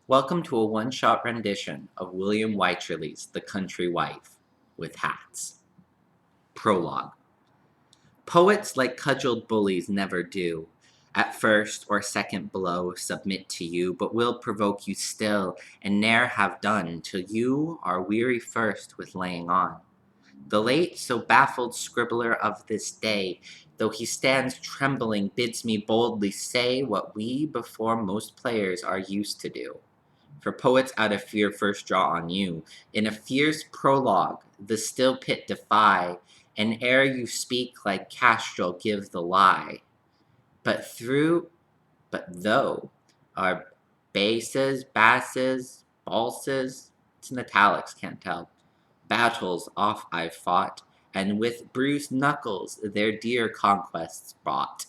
Welcome to a one-shot rendition of William Wycherley's The Country Wife with Hats. Prologue. Poets like cudgeled bullies never do. At first or second blow submit to you, but will provoke you still, and ne'er have done, till you are weary first with laying on. The late so baffled scribbler of this day, though he stands trembling, bids me boldly say what we before most players are used to do. For poets out of fear first draw on you, in a fierce prologue, the still pit defy, and ere you speak like Castrol give the lie. But though our basses, balses, it's in italics, can't tell, battles oft I've fought, and with bruised knuckles their dear conquests bought.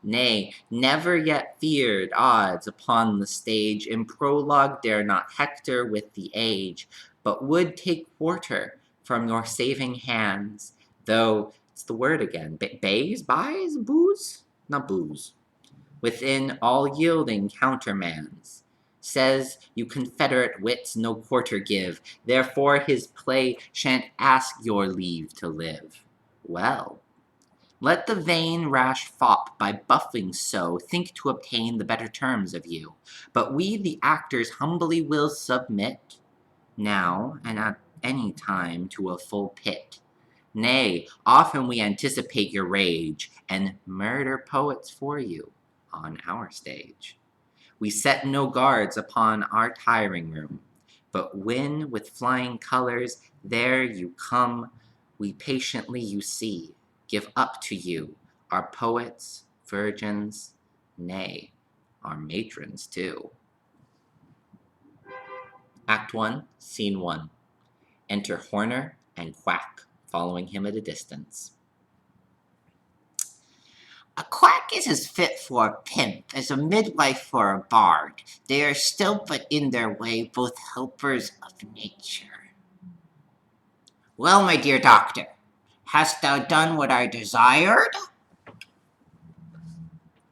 Nay, never yet feared odds upon the stage, in prologue dare not hector with the age, but would take quarter from your saving hands, though, it's the word again, buys, booze? Not booze. Within all yielding countermands. Says you confederate wits no quarter give, therefore his play shan't ask your leave to live. Well, let the vain rash fop by buffing so think to obtain the better terms of you, but we the actors humbly will submit, now and at any time, to a full pit. Nay, often we anticipate your rage, and murder poets for you on our stage. We set no guards upon our tiring room, but when with flying colors there you come, we patiently you see, give up to you, our poets, virgins, nay, our matrons too. Act 1, Scene 1. Enter Horner and Quack, following him at a distance. A quack is as fit for a pimp as a midwife for a bard. They are still but in their way both helpers of nature. Well, my dear doctor, hast thou done what I desired?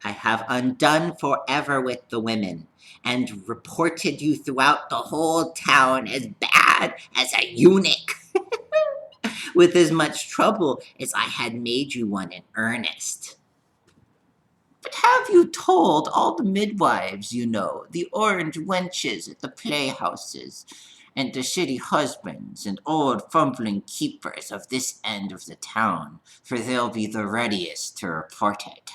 I have undone forever with the women, and reported you throughout the whole town as bad as a eunuch, with as much trouble as I had made you one in earnest. But have you told all the midwives you know, the orange wenches at the playhouses, and the city husbands and old fumbling keepers of this end of the town, for they'll be the readiest to report it?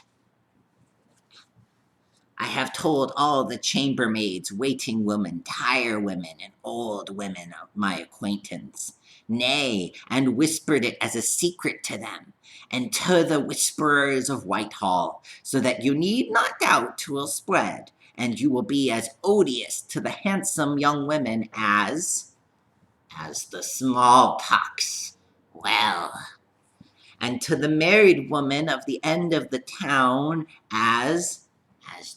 I have told all the chambermaids, waiting women, tire women, and old women of my acquaintance, nay, and whispered it as a secret to them, and to the whisperers of Whitehall, so that you need not doubt 'twill spread, and you will be as odious to the handsome young women as the smallpox. Well, and to the married woman of the end of the town as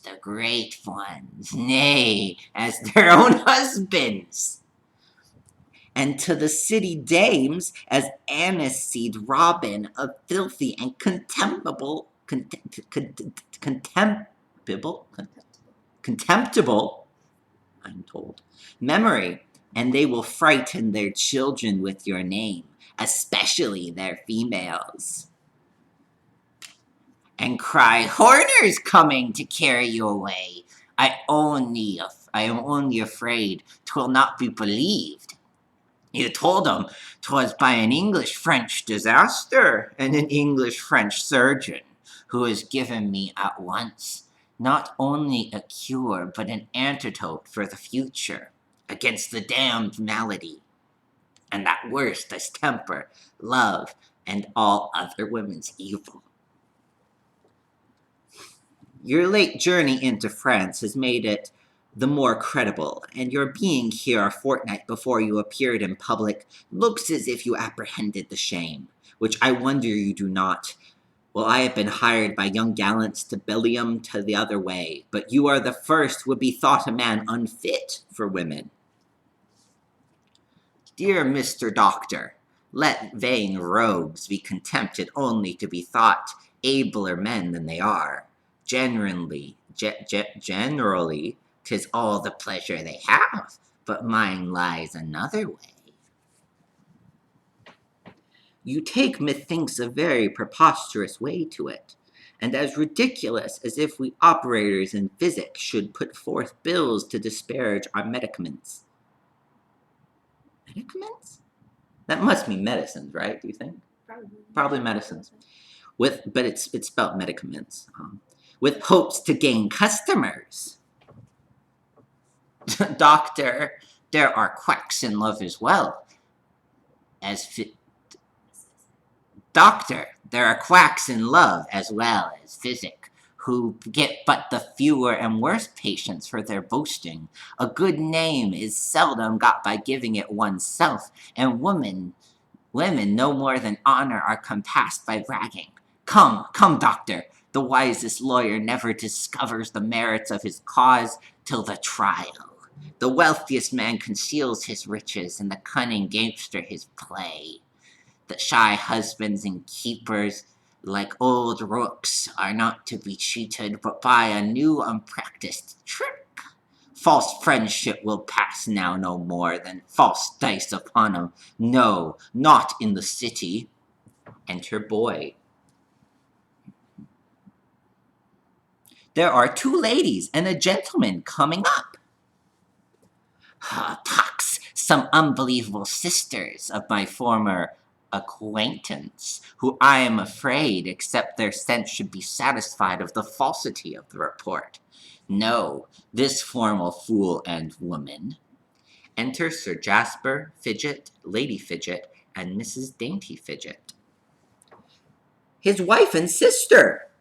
the great ones, nay, as their own husbands, and to the city dames as aniseed robin, a filthy and contemptible, I'm told, memory, and they will frighten their children with your name, especially their females, and cry, "Horner's coming to carry you away. I am only afraid 'twill not be believed. You told 'em 'twas by an English-French disaster, and an English-French surgeon, who has given me at once not only a cure, but an antidote for the future, against the damned malady, and that worst as temper, love, and all other women's evil. Your late journey into France has made it the more credible, and your being here a fortnight before you appeared in public looks as if you apprehended the shame, which I wonder you do not. Well, I have been hired by young gallants to belly 'em to the other way, but you are the first would be thought a man unfit for women. Dear Mr. Doctor, let vain rogues be contempted only to be thought abler men than they are. Generally 'tis all the pleasure they have, but mine lies another way. You take, methinks, a very preposterous way to it, and as ridiculous as if we operators in physic should put forth bills to disparage our medicaments. Medicaments? That must mean medicines, right? Do you think? Probably medicines. But it's spelled medicaments. With hopes to gain customers. Doctor, there are quacks in love as well as Doctor, there are quacks in love as well as physic, who get but the fewer and worse patients for their boasting. A good name is seldom got by giving it oneself, and women no more than honor are compassed by bragging. Come, doctor, the wisest lawyer never discovers the merits of his cause till the trial. The wealthiest man conceals his riches, and the cunning gamester his play. The shy husbands and keepers, like old rooks, are not to be cheated but by a new unpracticed trick. False friendship will pass now no more than false dice upon 'em. No, not in the city. Enter boy. There are 2 ladies and a gentleman coming up. Pox, some unbelievable sisters of my former acquaintance, who I am afraid, except their sense should be satisfied of the falsity of the report. No, this formal fool and woman. Enter Sir Jasper, Fidget, Lady Fidget, and Mrs. Dainty Fidget. His wife and sister!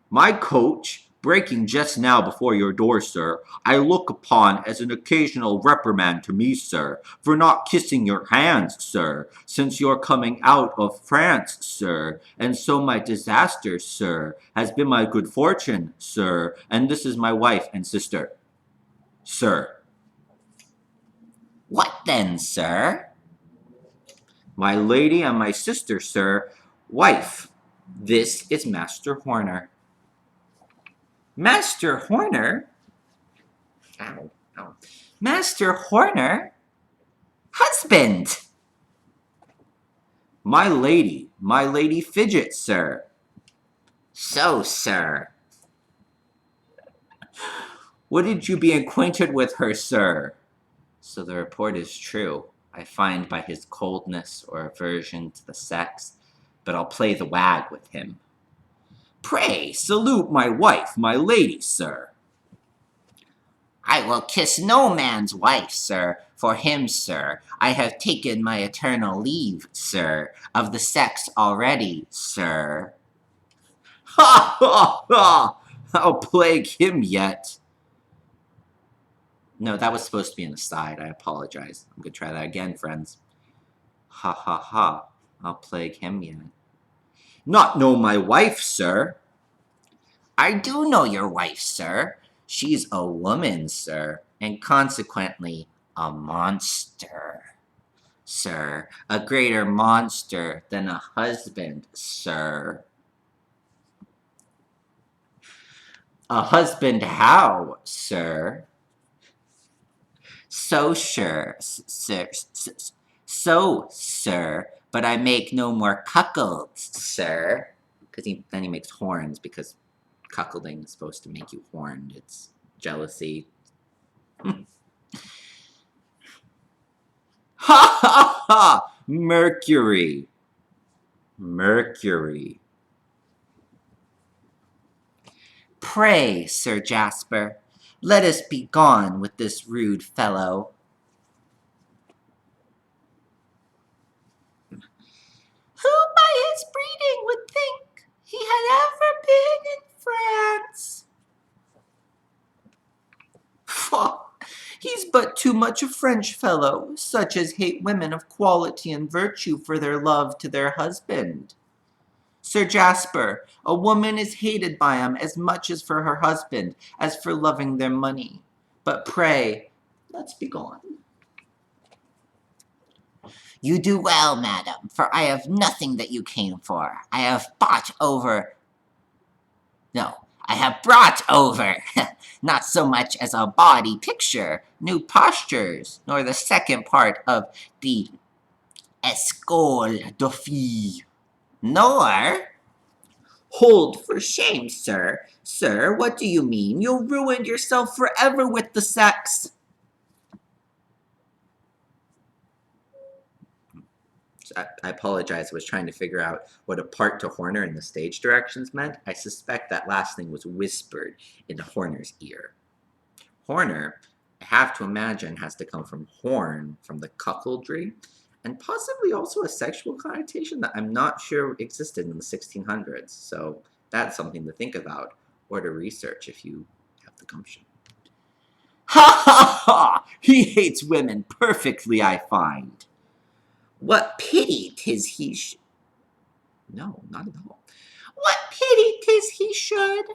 My coach, breaking just now before your door, sir, I look upon as an occasional reprimand to me, sir, for not kissing your hands, sir, since your coming out of France, sir, and so my disaster, sir, has been my good fortune, sir, and this is my wife and sister, sir. What then, sir? My lady and my sister, sir, wife. This is Master Horner. Master Horner? Ow, ow. Master Horner? Husband! My lady Fidget, sir. So, sir. Wouldn't you be acquainted with her, sir? So the report is true, I find by his coldness or aversion to the sex, but I'll play the wag with him. Pray salute my wife, my lady, sir. I will kiss no man's wife, sir. For him, sir, I have taken my eternal leave, sir, of the sex already, sir. Ha ha ha! I'll plague him yet. No, that was supposed to be an aside. I apologize. I'm gonna try that again, friends. Ha ha ha. I'll plague him yet. Not know my wife, sir. I do know your wife, sir. She's a woman, sir, and consequently a monster. Sir, a greater monster than a husband, sir. A husband how, sir? So sure, sir, sir, but I make no more cuckolds, sir. Because then he makes horns, because cuckolding is supposed to make you horned. It's jealousy. Ha ha ha! Mercury. Mercury. Pray, Sir Jasper, let us be gone with this rude fellow. Who by his breeding would think he had ever been in France? Phaw! He's but too much a French fellow, such as hate women of quality and virtue for their love to their husband. Sir Jasper, a woman is hated by 'em as much as for her husband, as for loving their money. But pray, let's be gone. You do well, madam, for I have nothing that you came for. I have I have brought over not so much as a body picture, new postures, nor the second part of the Escole de Filles, nor... Hold for shame, sir. Sir, what do you mean? You'll ruin yourself forever with the sex. I apologize. I was trying to figure out what apart to Horner in the stage directions meant. I suspect that last thing was whispered into Horner's ear. Horner, I have to imagine, has to come from horn, from the cuckoldry, and possibly also a sexual connotation that I'm not sure existed in the 1600s. So that's something to think about or to research if you have the gumption. Ha ha ha! He hates women perfectly, I find. What pity 'tis he No, not at all. What pity 'tis he should.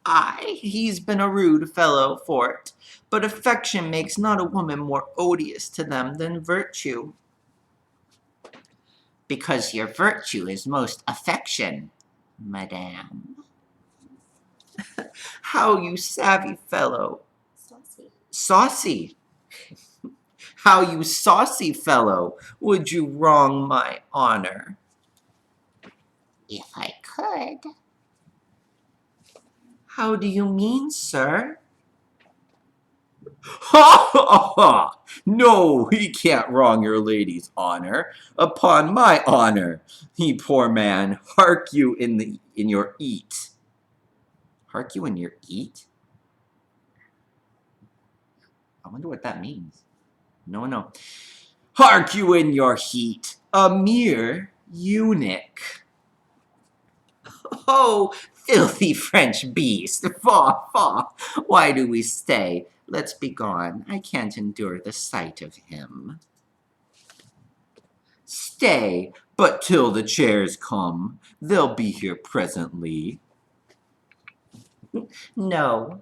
Aye, he's been a rude fellow for't, but affection makes not a woman more odious to them than virtue. Because your virtue is most affection, madame. How you savvy fellow. Saucy. Saucy. How you saucy fellow would you wrong my honor? If I could. How do you mean, sir? Ha ha ha! No, he can't wrong your lady's honor. Upon my honor, he poor man, hark you in your eat. Hark you in your eat? I wonder what that means. No. Hark you in your heat, a mere eunuch. Oh, filthy French beast! Faugh, faugh! Why do we stay? Let's be gone. I can't endure the sight of him. Stay, but till the chairs come, they'll be here presently. No.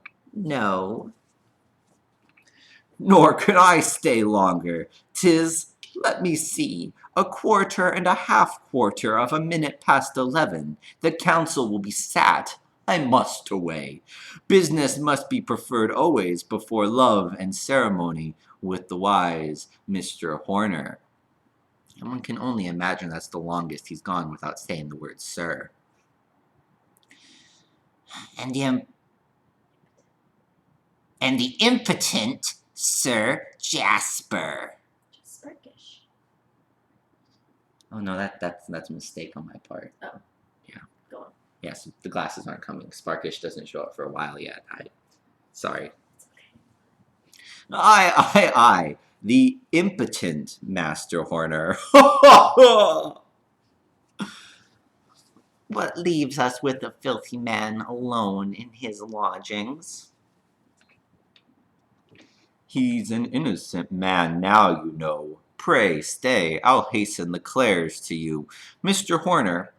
Nor can I stay longer. 'Tis, let me see, a quarter and a half quarter of a minute past 11. The council will be sat. I must away. Business must be preferred always before love and ceremony with the wise Mr. Horner. And one can only imagine that's the longest he's gone without saying the word sir. And the impotent Sir Jasper. Sparkish. Oh no, that's a mistake on my part. Oh. Yeah. Go on. Yes, the glasses aren't coming. Sparkish doesn't show up for a while yet. Sorry. It's okay. Aye, the impotent Master Horner. What leaves us with the filthy man alone in his lodgings? He's an innocent man now, you know. Pray stay, I'll hasten the Clares to you. Mr. Horner,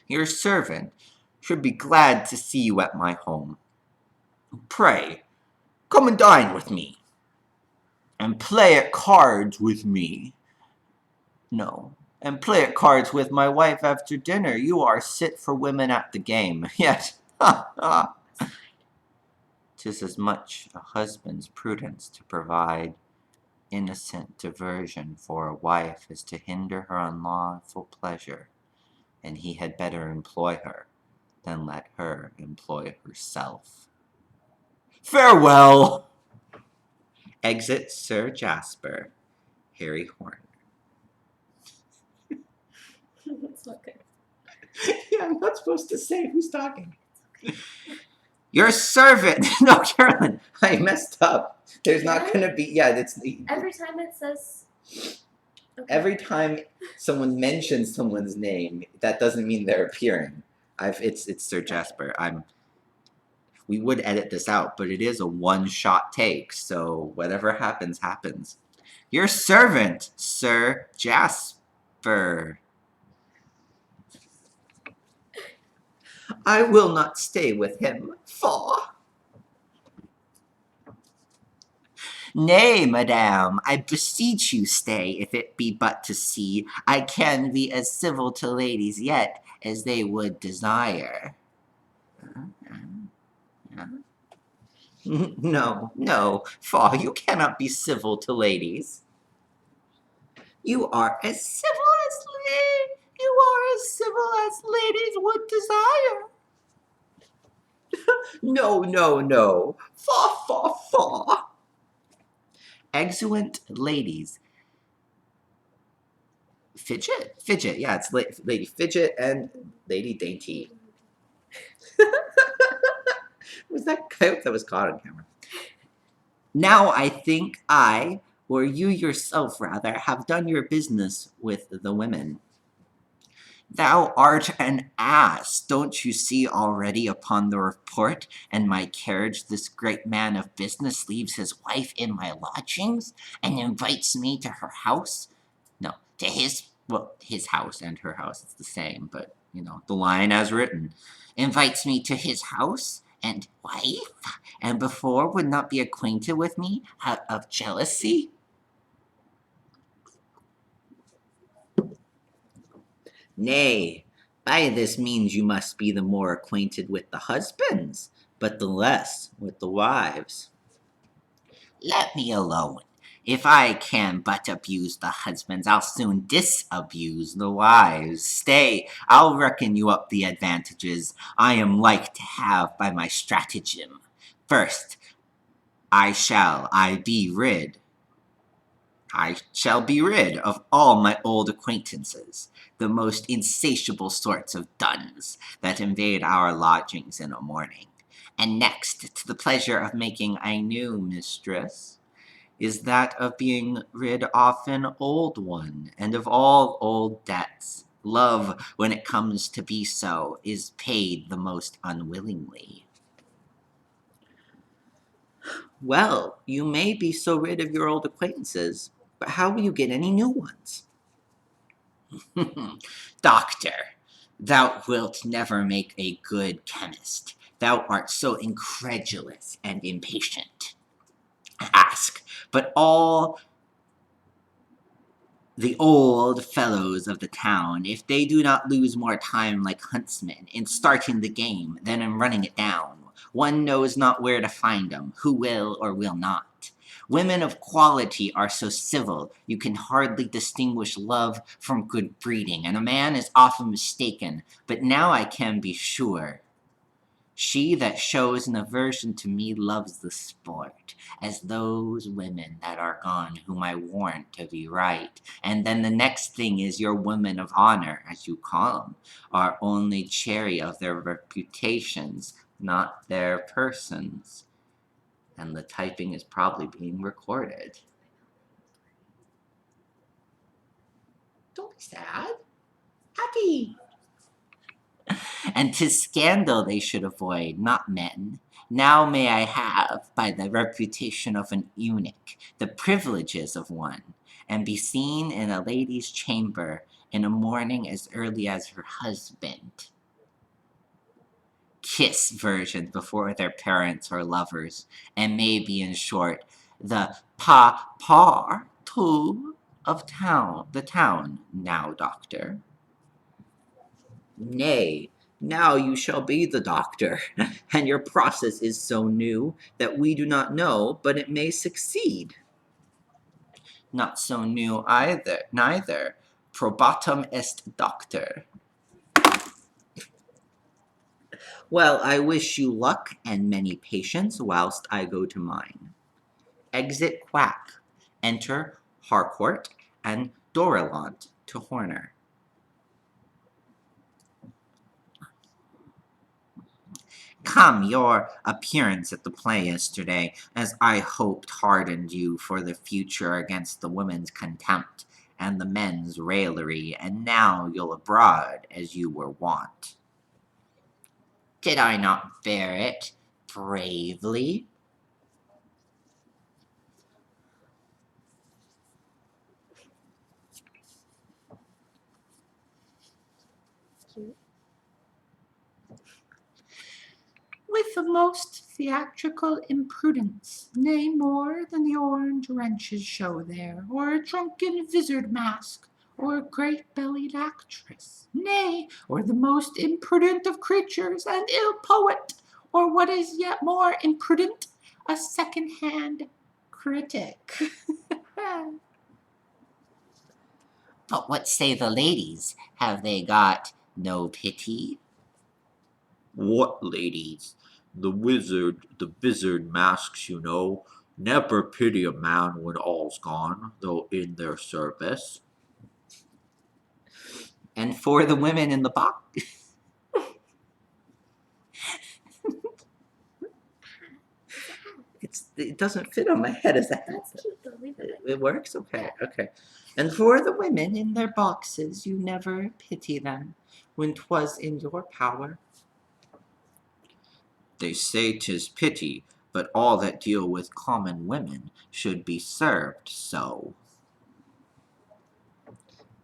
your servant should be glad to see you at my home. Pray, come and dine with me, and play at cards with me. No, and play at cards with my wife after dinner. You are sit for women at the game. Yes, ha ha. 'Tis as much a husband's prudence to provide innocent diversion for a wife as to hinder her unlawful pleasure, and he had better employ her than let her employ herself. Farewell! Exit Sir Jasper, Harry Horner. That's not good. Yeah, I'm not supposed to say who's talking. Your servant. No, Carolyn, I messed up. There's not Really? gonna be. Yeah, it's Every time it says. Okay. every time someone mentions someone's name, that doesn't mean they're appearing. It's Sir Jasper. We would edit this out, but it is a one-shot take, so whatever happens, happens. Your servant, Sir Jasper. I will not stay with him. Faugh. Nay, madame, I beseech you stay, if it be but to see. I can be as civil to ladies yet as they would desire. No, no, Faw, you cannot be civil to ladies. You are as civil as ladies would desire. No, no, no. Faw, faw, faw. Exuent ladies. Fidget? Fidget, yeah, it's Lady Fidget and Lady Dainty. Was that, I hope that was caught on camera. Now I think I, or you yourself rather, have done your business with the women. Thou art an ass, don't you see already upon the report and my carriage this great man of business leaves his wife in my lodgings, and invites me to her house? No, to his house and her house, it's the same, but, the line as written. Invites me to his house and wife, and before would not be acquainted with me out of jealousy? Nay, by this means you must be the more acquainted with the husbands, but the less with the wives. Let me alone. If I can but abuse the husbands, I'll soon disabuse the wives. Stay, I'll reckon you up the advantages I am like to have by my stratagem. First, I shall be rid of all my old acquaintances, the most insatiable sorts of duns that invade our lodgings in a morning. And next, to the pleasure of making a new mistress, is that of being rid of an old one, and of all old debts. Love, when it comes to be so, is paid the most unwillingly. Well, you may be so rid of your old acquaintances, but how will you get any new ones? Doctor, thou wilt never make a good chemist. Thou art so incredulous and impatient. Ask, but all the old fellows of the town, if they do not lose more time like huntsmen in starting the game than in running it down. One knows not where to find 'em, who will or will not. Women of quality are so civil, you can hardly distinguish love from good breeding, and a man is often mistaken, but now I can be sure. She that shows an aversion to me loves the sport, as those women that are gone whom I warrant to be right. And then the next thing is your women of honor, as you call 'em, are only chary of their reputations, not their persons. And the typing is probably being recorded. Don't be sad. Happy. And 'tis scandal they should avoid, not men. Now may I have, by the reputation of an eunuch, the privileges of one, and be seen in a lady's chamber in a morning as early as her husband. Kiss virgins before their parents or lovers, and maybe, in short, the partout of the town, now, doctor. Nay, now you shall be the doctor, and your process is so new that we do not know, but it may succeed. Not so new neither. Probatum est doctor. Well, I wish you luck and many patience whilst I go to mine. Exit Quack. Enter Harcourt and Dorillant to Horner. Come, your appearance at the play yesterday, as I hoped, hardened you for the future against the women's contempt and the men's raillery, and now you'll abroad as you were wont. Did I not bear it bravely? Cute. With the most theatrical imprudence, nay more than the orange wrenches show there, or a drunken vizard mask, or great-bellied actress, nay, or the most imprudent of creatures, and ill poet, or what is yet more imprudent, a second-hand critic. But what say the ladies? Have they got no pity? What ladies? The vizard masks, you know, never pity a man when all's gone, though in their service. And for the women in the box? It doesn't fit on my head. Is that That's cute though. Leave it. it works? Okay, okay. And for the women in their boxes, you never pity them when 'twas in your power. They say 'tis pity, but all that deal with common women should be served so.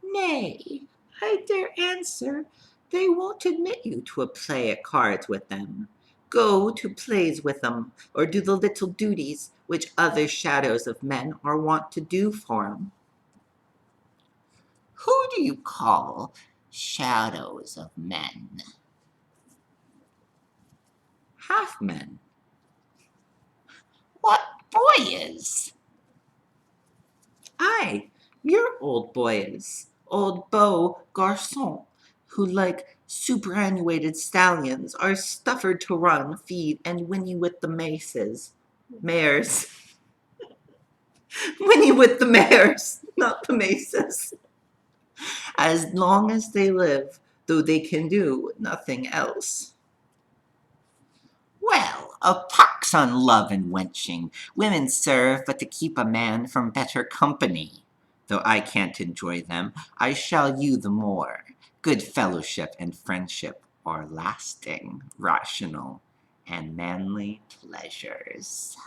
Nay, I dare answer, they won't admit you to a play at cards with them. Go to plays with them, or do the little duties which other shadows of men are wont to do for 'em. Who do you call shadows of men? Half men. What boys? Aye, your old boys, old beaux garçons, who like superannuated stallions are stuffered to run, feed, and whinny with the mares. Whinny with the mares, not the maces. As long as they live, though they can do nothing else. Well, a pox on love and wenching. Women serve but to keep a man from better company. Though I can't enjoy them, I shall you the more. Good fellowship and friendship are lasting, rational, and manly pleasures.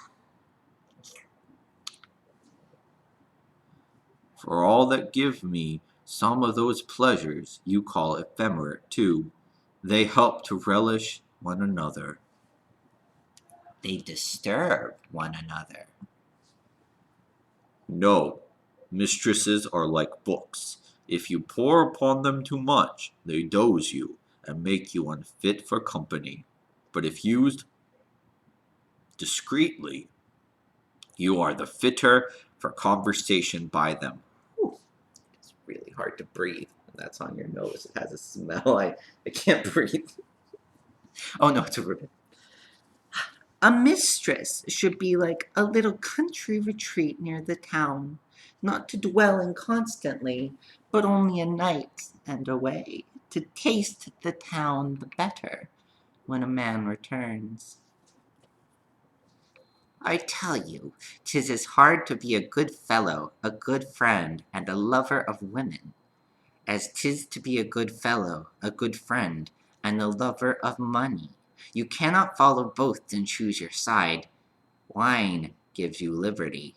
For all that give me some of those pleasures you call ephemerate too, they help to relish one another. They disturb one another. No, mistresses are like books. If you pore upon them too much, they doze you and make you unfit for company. But if used discreetly, you are the fitter for conversation by them. It's really hard to breathe. That's on your nose. It has a smell. I can't breathe. Oh no, it's a ribbon. A mistress should be like a little country retreat near the town, not to dwell in constantly, but only a night and away, to taste the town the better when a man returns. I tell you, 'tis as hard to be a good fellow, a good friend, and a lover of women, as 'tis to be a good fellow, a good friend, and a lover of money. You cannot follow both and choose your side. Wine gives you liberty.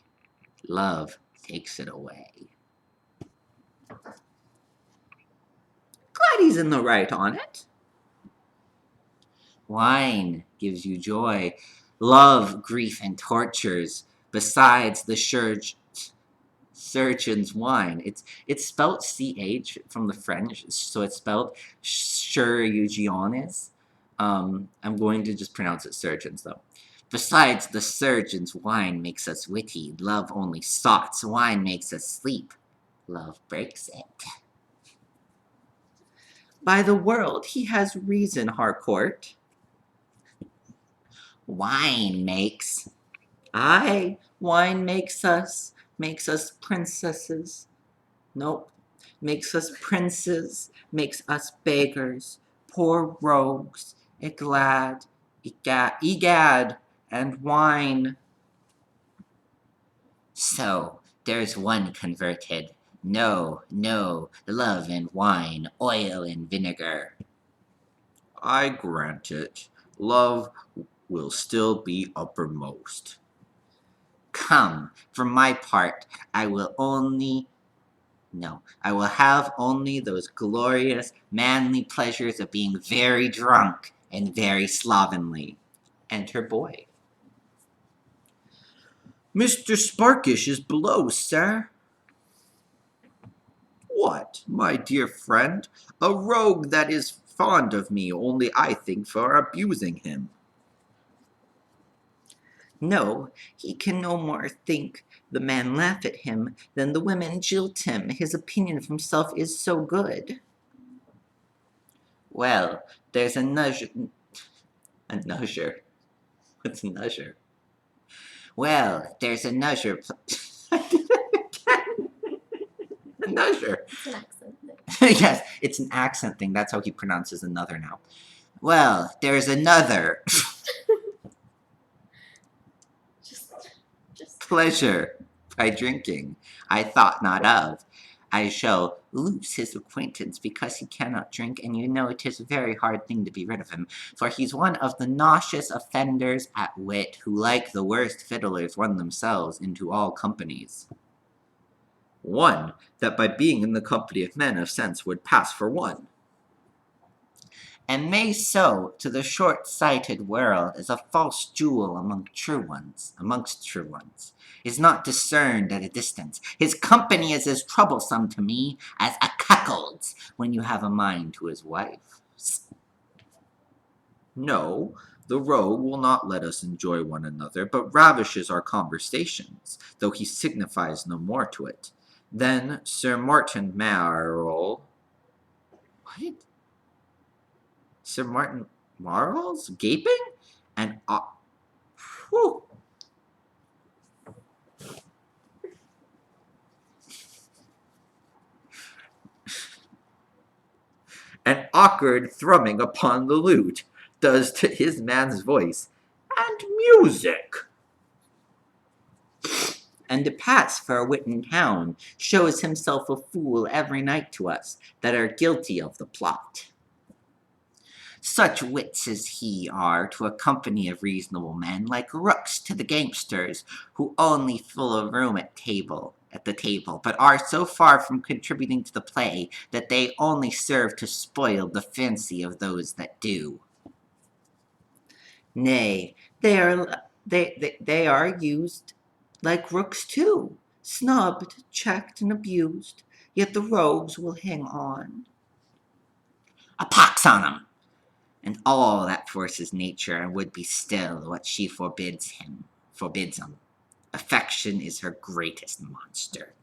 Love takes it away. Glad he's in the right on it. Wine gives you joy. Love, grief, and tortures. Besides the surgeon's wine. It's spelt CH from the French, so it's spelled chirurgiones. I'm going to just pronounce it surgeons though. Besides, the surgeon's wine makes us witty. Love only sots. Wine makes us sleep. Love breaks it. By the world, he has reason, Harcourt. Wine makes. Aye, wine makes us princesses. Nope, makes us princes, makes us beggars, poor rogues, egad, and wine. So, there's one converted. No, no, love and wine, oil and vinegar. I grant it. Love will still be uppermost. Come, for my part, I will have only those glorious, manly pleasures of being very drunk and very slovenly. Enter boy. Mr. Sparkish is below, sir. What, my dear friend? A rogue that is fond of me, only I think for abusing him. No, he can no more think the men laugh at him than the women jilt him. His opinion of himself is so good. Well, there's a nudger. A nudger? What's a nudger? Well, there's a nudger. I did it again. A nudger. It's an accent thing. Yes, it's an accent thing. That's how he pronounces another now. Well, there's another Just pleasure by drinking I thought not of. I shall lose his acquaintance because he cannot drink, and you know it is a very hard thing to be rid of him, for he's one of the nauseous offenders at wit, who like the worst fiddlers run themselves into all companies. One that by being in the company of men of sense would pass for one. And may so to the short-sighted world as a false jewel amongst true ones, is not discerned at a distance. His company is as troublesome to me as a cuckold's when you have a mind to his wife. No, the rogue will not let us enjoy one another, but ravishes our conversations, though he signifies no more to it. Then Sir Martin Marle. What? Sir Martin Marle's gaping? And whew. An awkward thrumming upon the lute does to his man's voice, and music. And to pass for a wit in town shows himself a fool every night to us that are guilty of the plot. Such wits as he are to a company of reasonable men, like rooks to the gamesters, who only fill a room at the table, but are so far from contributing to the play that they only serve to spoil the fancy of those that do. Nay, they are used like rooks too, snubbed, checked, and abused, yet the rogues will hang on. A pox on 'em! And all that forces nature and would be still what she forbids 'em. Affection is her greatest monster.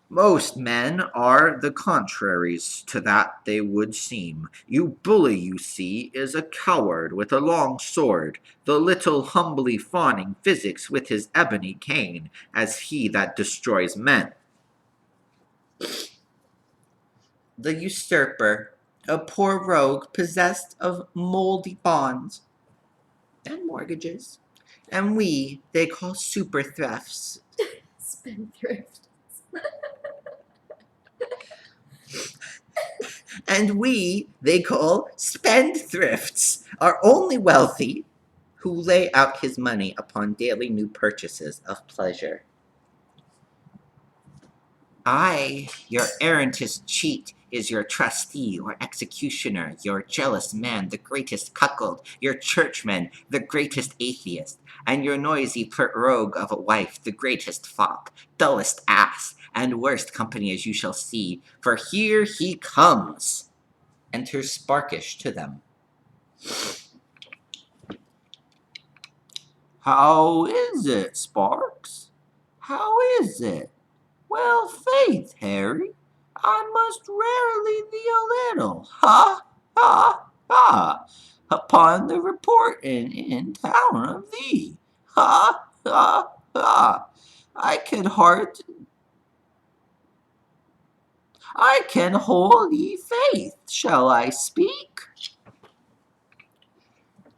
Most men are the contraries to that they would seem. You bully, you see, is a coward with a long sword. The little humbly fawning physics with his ebony cane, as he that destroys men. The usurper, a poor rogue possessed of moldy bonds and mortgages, and we they call super thrifts. spendthrift. And we they call spendthrifts, are only wealthy who lay out his money upon daily new purchases of pleasure. I, your errantist cheat, is your trustee or executioner, your jealous man, the greatest cuckold, your churchman, the greatest atheist, and your noisy pert rogue of a wife, the greatest fop, dullest ass, and worst company as you shall see, for here he comes. Enters Sparkish to them. How is it, Sparks? How is it? Well, faith, Harry, I must rarely thee a little, ha, upon the reporting in town of thee, ha, I can hold ye faith, shall I speak?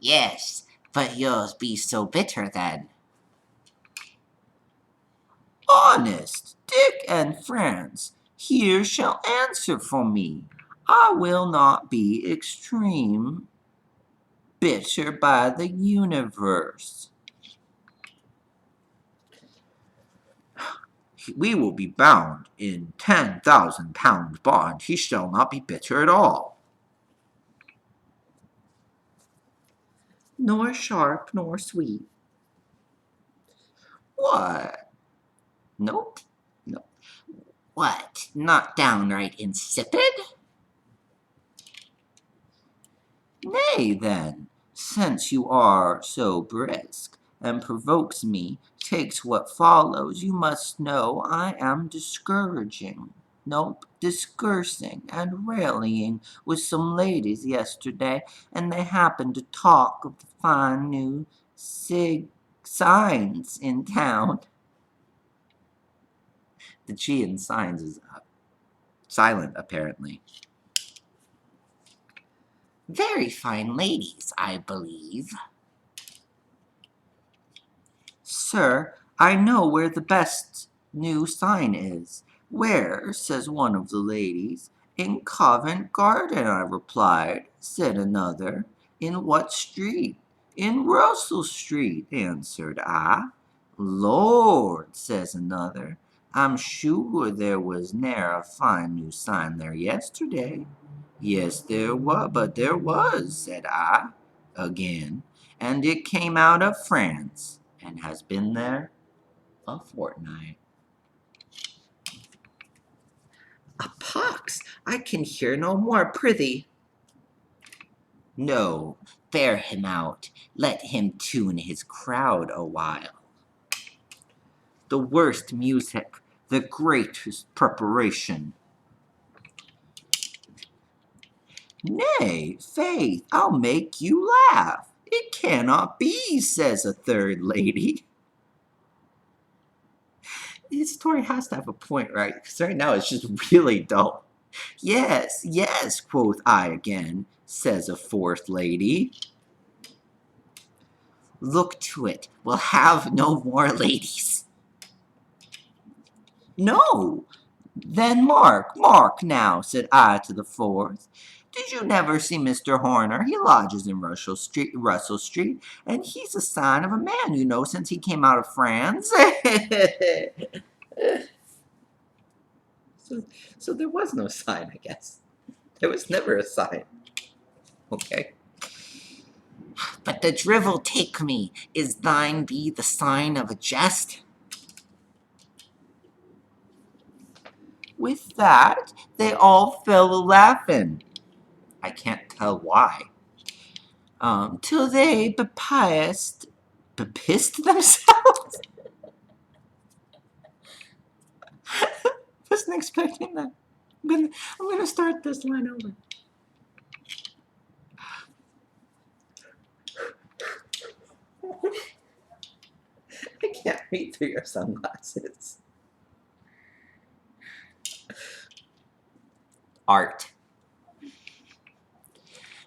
Yes, but yours be so bitter then. Honest, Dick and Franz, here shall answer for me. I will not be extreme bitter by the universe. We will be bound in 10,000 pound bond. He shall not be bitter at all. Nor sharp nor sweet. What? Nope. Nope. What, not downright insipid? Nay, then, since you are so brisk, and provokes me, takes what follows, you must know I am discouraging. Nope, discoursing and rallying with some ladies yesterday, and they happened to talk of the fine new signs in town. The G in signs is silent, apparently. Very fine ladies, I believe. Sir, I know where the best new sign is. Where, says one of the ladies. In Covent Garden, I replied. Said another. In what street? In Russell Street, answered I. Lord, says another, I'm sure there was ne'er a fine new sign there yesterday. Yes, there was, but there was, said I, again, and it came out of France, and has been there a fortnight. A pox, I can hear no more, prithee. No, bear him out, let him tune his crowd a while. The worst music, the greatest preparation. Nay, faith, I'll make you laugh. It cannot be, says a third lady. This story has to have a point, right? Because right now it's just really dull. Yes, yes, quoth I again, says a fourth lady. Look to it, we'll have no more ladies. No, then mark now, said I to the fourth. Did you never see Mr. Horner? He lodges in Russell Street, and he's a sign of a man, you know, since he came out of France. So there was no sign, I guess. There was never a sign. Okay. But the drivel take me, is thine be the sign of a jest? With that, they all fell a-laughing. I can't tell why. Till they bepissed themselves? Wasn't expecting that. I'm gonna start this line over. I can't read through your sunglasses. Art.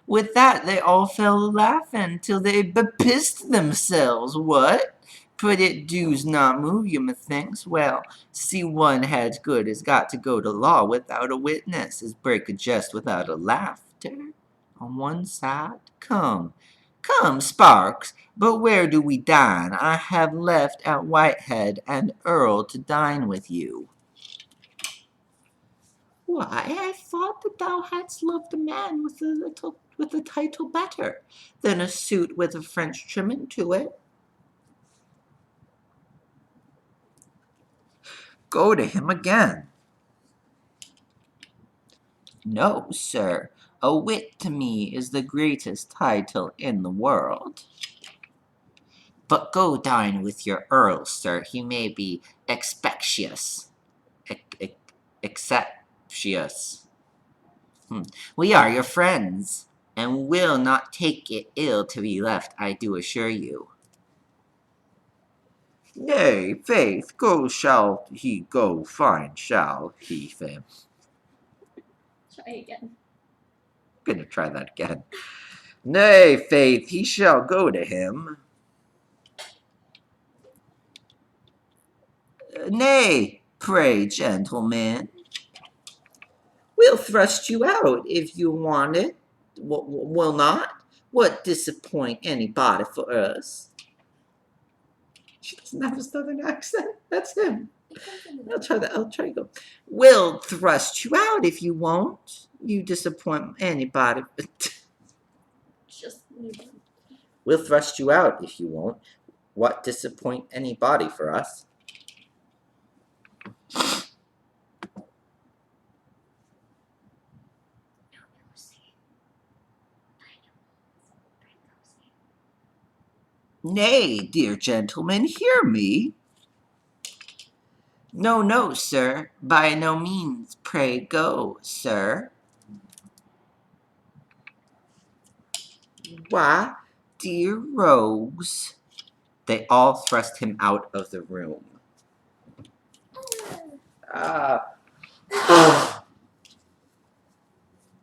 With that, they all fell a-laughing till they bepissed themselves. What? But it does not move you, methinks. Well, see, one head good has got to go to law without a witness, as break a jest without a laughter. On one side, come, Sparks, but where do we dine? I have left at Whitehead and Earl to dine with you. Why, I thought that thou hadst loved a man with a title better than a suit with a French trimming to it. Go to him again. No, sir, a wit to me is the greatest title in the world. But go dine with your Earl, sir. He may be expectious. Exceptious. We are your friends, and will not take it ill to be left, I do assure you. Nay, faith, go shall he go, fine shall he, fam. Try again. I'm gonna try that again. Nay, faith, he shall go to him. Nay, pray, gentlemen. We'll thrust you out if you want it. Will not. What disappoint anybody for us? She doesn't have a southern accent. That's him. I'll try that. I'll try to go. We'll thrust you out if you won't. You disappoint anybody. Just move on. We'll thrust you out if you won't. What disappoint any body for us? Nay, dear gentlemen, hear me. No, no, sir, by no means, pray go, sir. Why? Dear rogues. They all thrust him out of the room.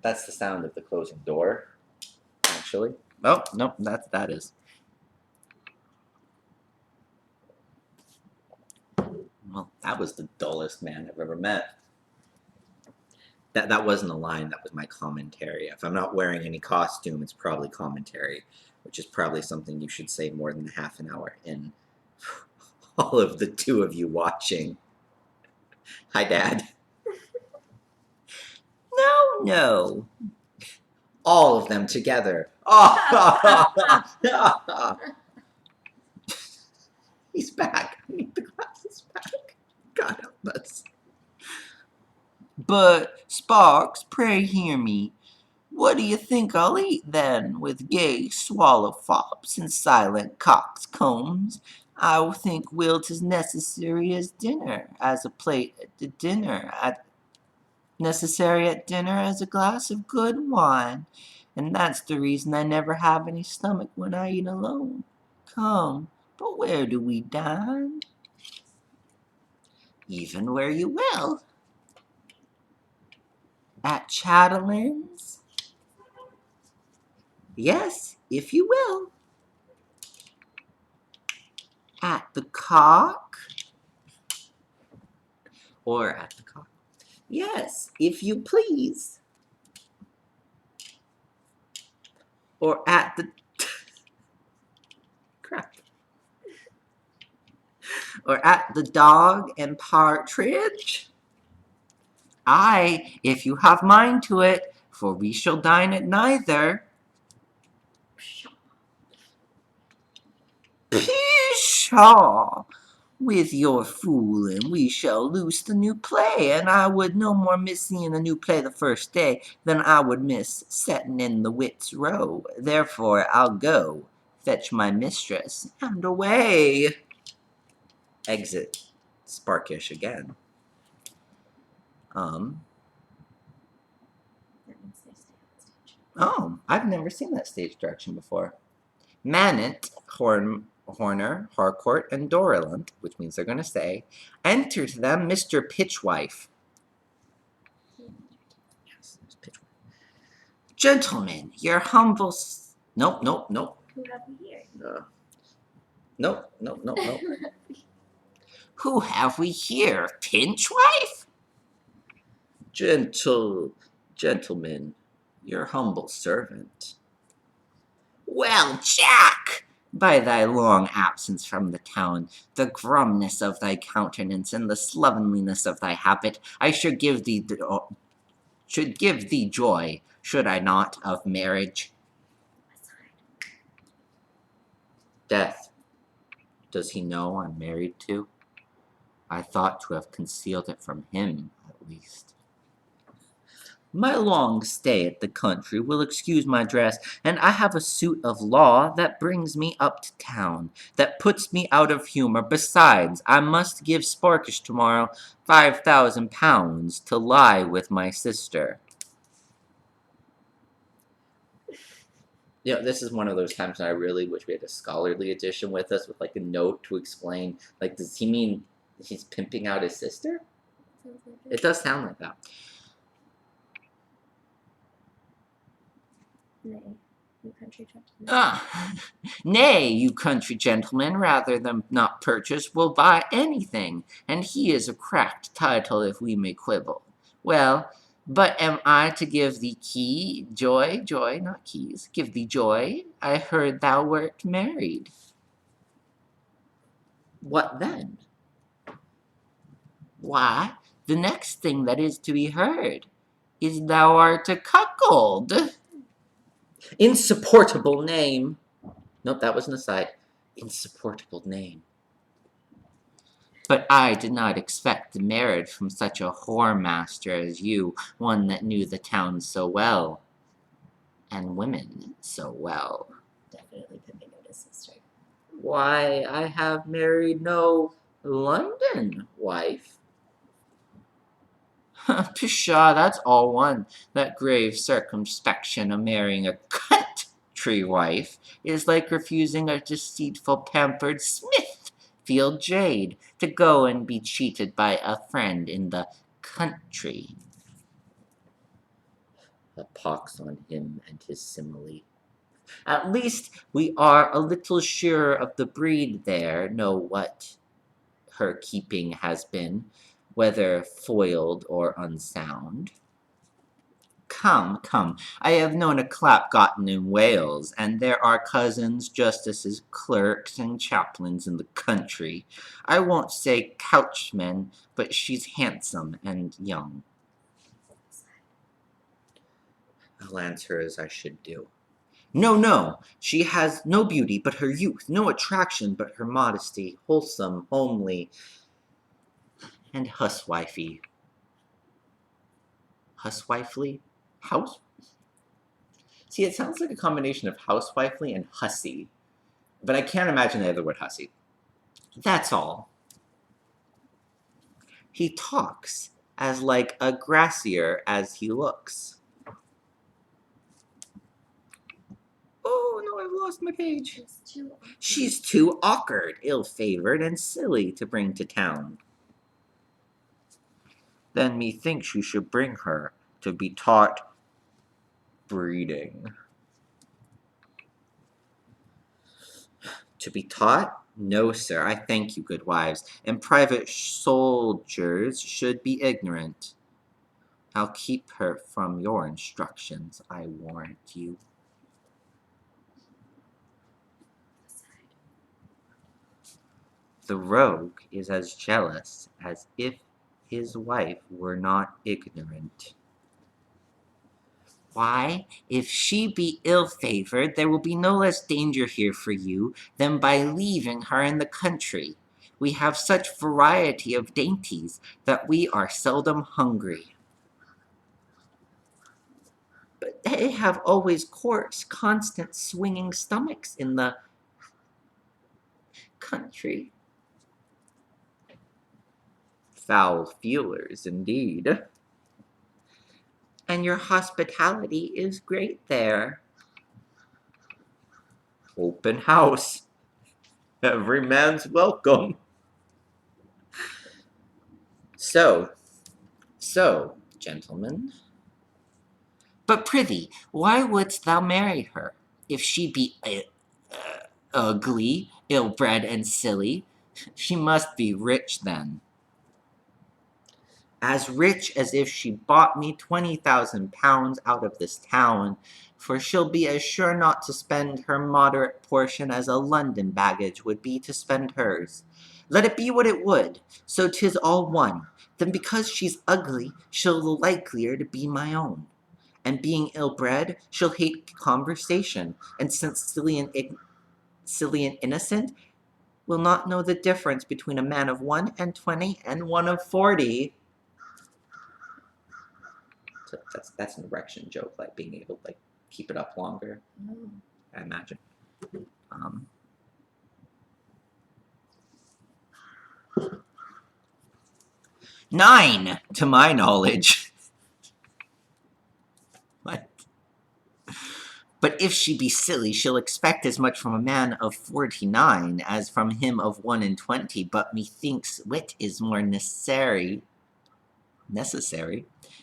That's the sound of the closing door, actually. Oh, no, that is. Well, that was the dullest man I've ever met. That wasn't a line, that was my commentary. If I'm not wearing any costume, it's probably commentary, which is probably something you should say more than half an hour in. All of the two of you watching. Hi, Dad. No, no. All of them together. Oh! He's back. I need the glasses back. God help us. But, Sparks, pray hear me. What do you think I'll eat then, with gay swallow-fops and silent coxcombs? I think will't as necessary as dinner, as a plate at dinner, necessary at dinner as a glass of good wine, and that's the reason I never have any stomach when I eat alone. Come, but where do we dine? Even where you will. At Chatelain's? Yes, if you will. At the Cock? Or at the Cock. Yes, if you please. Or at the... Crap. Or at the Dog and Partridge? Aye, if you have mind to it, for we shall dine at neither. Pshaw! With your fooling, we shall loose the new play, and I would no more miss seeing the new play the first day than I would miss setting in the Wit's Row. Therefore, I'll go, fetch my mistress, and away. Exit. Sparkish again. Oh, I've never seen that stage direction before. Manet, Horner, Harcourt, and Dorilant, which means they're going to say, enter to them Mr. Pitchwife. Yes, there's Pitchwife. Gentlemen, your humble... Nope. Who have we here? Nope. Who have we here? Pinchwife? Gentlemen, your humble servant. Well, Jack, by thy long absence from the town, the grumness of thy countenance, and the slovenliness of thy habit, I should give thee joy, should I not, of marriage? Death. Does he know I'm married to? I thought to have concealed it from him, at least. My long stay at the country will excuse my dress, and I have a suit of law that brings me up to town, that puts me out of humor. Besides, I must give Sparkish tomorrow £5,000 to lie with my sister. You know, this is one of those times when I really wish we had a scholarly edition with us with like a note to explain. Like, does he mean he's pimping out his sister? Sounds like It does sound like that. Nay, you country gentlemen. Nay, you country gentlemen, rather than not purchase, will buy anything, and he is a cracked title if we may quibble. Well, but am I to give thee joy, not keys, give thee joy? I heard thou wert married. What then? Why, the next thing that is to be heard is thou art a cuckold. Insupportable name. Nope, that was an aside. insupportable name. But I did not expect the marriage from such a whoremaster as you, one that knew the town so well, and women so well. Definitely pimping out his sister. Why, I have married no London wife. Pshaw, that's all one. That grave circumspection of marrying a country wife is like refusing a deceitful pampered Smithfield jade to go and be cheated by a friend in the country. A pox on him and his simile. At least we are a little surer of the breed there, know what her keeping has been, whether foiled or unsound. Come, come, I have known a clap gotten in Wales, and there are cousins, justices, clerks, and chaplains in the country. I won't say couchmen, but she's handsome and young. I'll answer as I should do. No, no, she has no beauty but her youth, no attraction but her modesty, wholesome, homely, and huswifely. Huswifely? House? See, it sounds like a combination of housewifely and hussy, but I can't imagine the other word hussy. That's all. He talks as like a grassier as he looks. Oh no, I've lost my page. She's too awkward, ill-favored, and silly to bring to town. Then methinks you should bring her to be taught breeding. To be taught? No, sir, I thank you, good wives, and private soldiers should be ignorant. I'll keep her from your instructions, I warrant you. The rogue is as jealous as if his wife were not ignorant. Why, if she be ill-favored, there will be no less danger here for you than by leaving her in the country. We have such variety of dainties that we are seldom hungry. But they have always coarse, constant swinging stomachs in the country. Foul feelers, indeed. And your hospitality is great there. Open house. Every man's welcome. So, gentlemen. But prithee, why wouldst thou marry her? If she be ugly, ill-bred, and silly, she must be rich then. As rich as if she bought me 20,000 pounds out of this town, for she'll be as sure not to spend her moderate portion as a London baggage would be to spend hers. Let it be what it would, so 'tis all one. Then because she's ugly, she'll the likelier to be my own. And being ill-bred, she'll hate conversation, and since silly and innocent, will not know the difference between a man of 21 and one of 40. So that's an erection joke, like being able to like keep it up longer. I imagine. 9, to my knowledge. What? But if she be silly, she'll expect as much from a man of 49 as from him of 21. But methinks wit is more necessary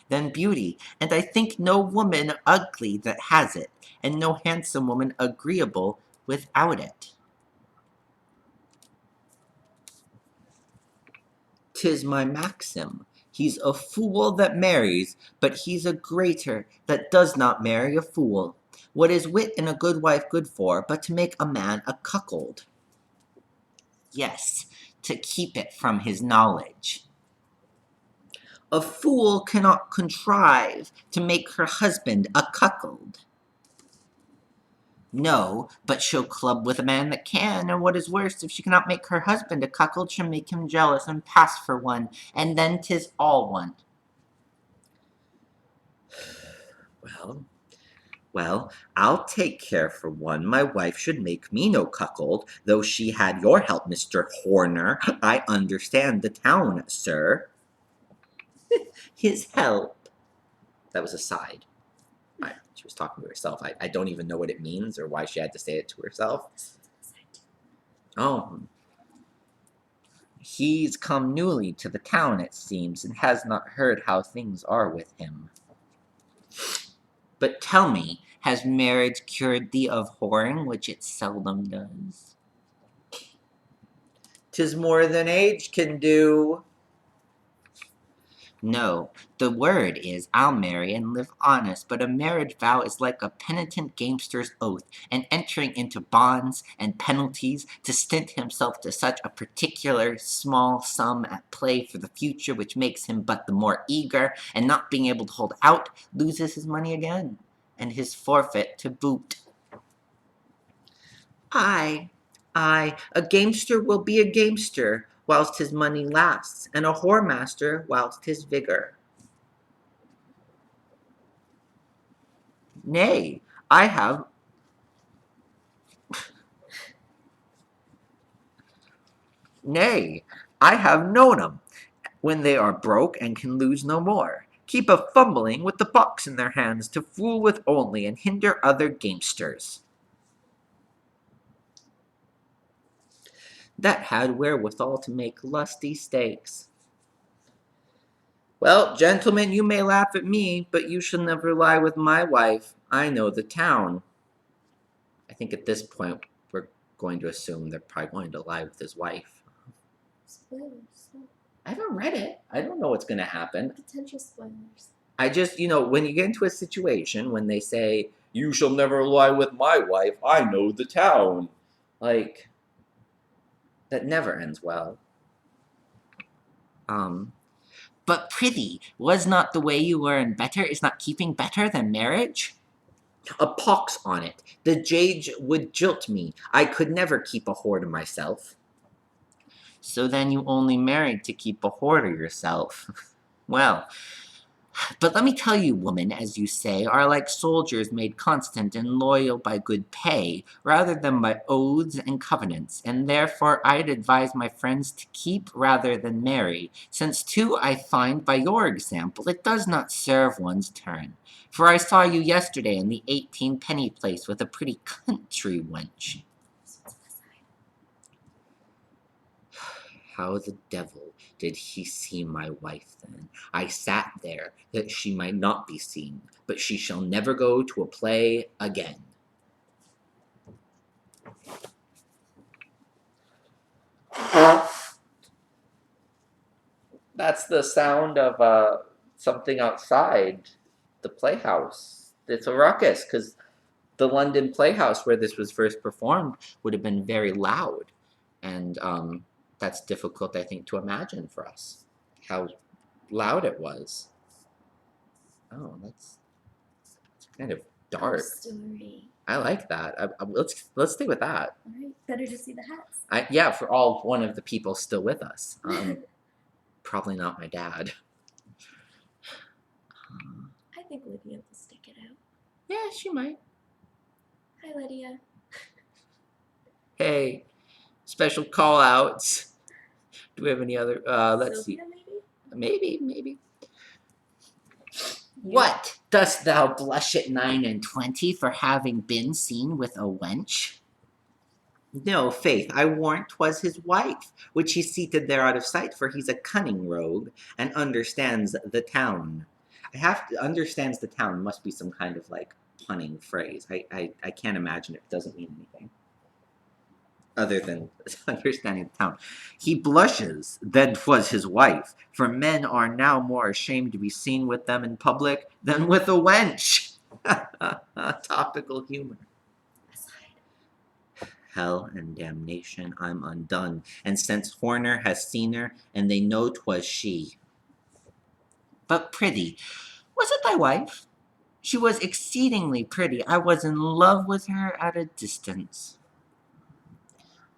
than beauty, and I think no woman ugly that has it, and no handsome woman agreeable without it. 'Tis my maxim. He's a fool that marries, but he's a greater that does not marry a fool. What is wit and a good wife good for, but to make a man a cuckold? Yes, to keep it from his knowledge. A fool cannot contrive to make her husband a cuckold. No, but she'll club with a man that can, and what is worse, if she cannot make her husband a cuckold, she'll make him jealous and pass for one, and then 'tis all one. Well, I'll take care for one. My wife should make me no cuckold, though she had your help, Mr. Horner. I understand the town, sir. His help. That was a side. She was talking to herself. I don't even know what it means or why she had to say it to herself. Oh. He's come newly to the town, it seems, and has not heard how things are with him. But tell me, has marriage cured thee of whoring, which it seldom does? 'Tis more than age can do. No, the word is, I'll marry and live honest, but a marriage vow is like a penitent gamester's oath, and entering into bonds and penalties to stint himself to such a particular small sum at play for the future, which makes him but the more eager, and not being able to hold out, loses his money again, and his forfeit to boot. Aye, a gamester will be a gamester whilst his money lasts, and a whoremaster whilst his vigor. Nay, I have known 'em, when they are broke and can lose no more, keep a fumbling with the box in their hands to fool with only, and hinder other gamesters, that had wherewithal to make lusty stakes. Well, gentlemen, you may laugh at me, but you shall never lie with my wife. I know the town. I think at this point we're going to assume they're probably going to lie with his wife. Spoilers. No. I haven't read it. I don't know what's going to happen. Potential spoilers. I just, when you get into a situation when they say, you shall never lie with my wife, I know the town. Like, that never ends well. But prithee, was not the way you learn better is not keeping better than marriage? A pox on it. The jade would jilt me. I could never keep a whore to myself. So then you only married to keep a whore to yourself. Well, but let me tell you, women, as you say, are like soldiers made constant and loyal by good pay, rather than by oaths and covenants, and therefore I'd advise my friends to keep rather than marry, since too I find by your example it does not serve one's turn. For I saw you yesterday in the 18-penny place with a pretty country wench. How the devil did he see my wife then? I sat there that she might not be seen, but she shall never go to a play again. That's the sound of something outside the playhouse. It's a ruckus, because the London Playhouse where this was first performed would have been very loud. And that's difficult, I think, to imagine for us, how loud it was. Oh, that's kind of dark. Story. I like that. Let's stay with that. All right. Better to see the hats. Yeah, for all one of the people still with us. Probably not my dad. I think Lydia will stick it out. Yeah, she might. Hi, Lydia. Hey, special call outs. Do we have any other? Let's Sylvia, see. Maybe. What, dost thou blush at 9 and 20 for having been seen with a wench? No, faith, I warrant 'twas his wife, which he seated there out of sight, for he's a cunning rogue, and understands the town. Understands the town must be some kind of, like, punning phrase. I can't imagine it doesn't mean anything other than understanding the town. He blushes, then 'twas his wife, for men are now more ashamed to be seen with them in public than with a wench. Topical humor. Hell and damnation, I'm undone, and since Horner has seen her, and they know 'twas she. But prithee, was it thy wife? She was exceedingly pretty. I was in love with her at a distance.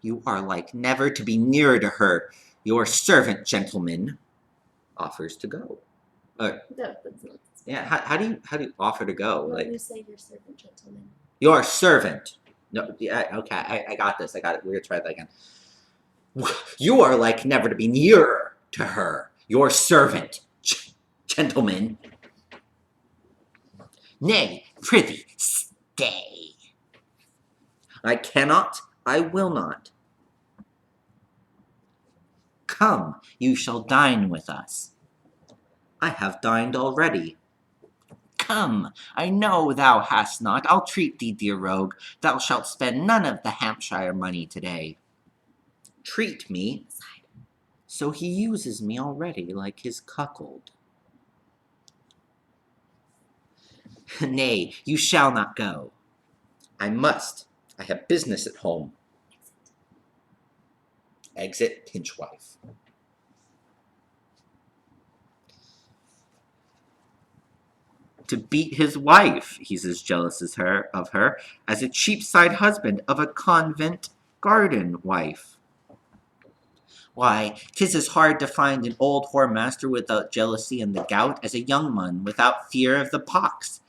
You are like never to be nearer to her. Your servant, gentleman, offers to go. No, that's not. Yeah, how do you offer to go? Well, Like, you say your servant, gentleman. your servant. No, yeah, okay, I got this. I got it. We're gonna try that again. You are like never to be nearer to her. Your servant, gentleman. Nay, prithee, stay. I cannot. I will not. Come, you shall dine with us. I have dined already. Come, I know thou hast not. I'll treat thee, dear rogue. Thou shalt spend none of the Hampshire money today. Treat me. So he uses me already like his cuckold. Nay, you shall not go. I must. I have business at home. Exit Pinchwife. To beat his wife, he's as jealous as of her as a Cheapside husband of a convent garden wife. Why, 'tis as hard to find an old whoremaster without jealousy and the gout as a young one without fear of the pox.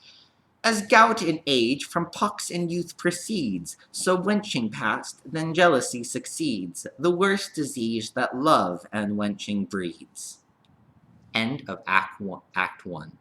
As gout in age from pox in youth proceeds, so wenching past, then jealousy succeeds, the worst disease that love and wenching breeds. End of Act 1.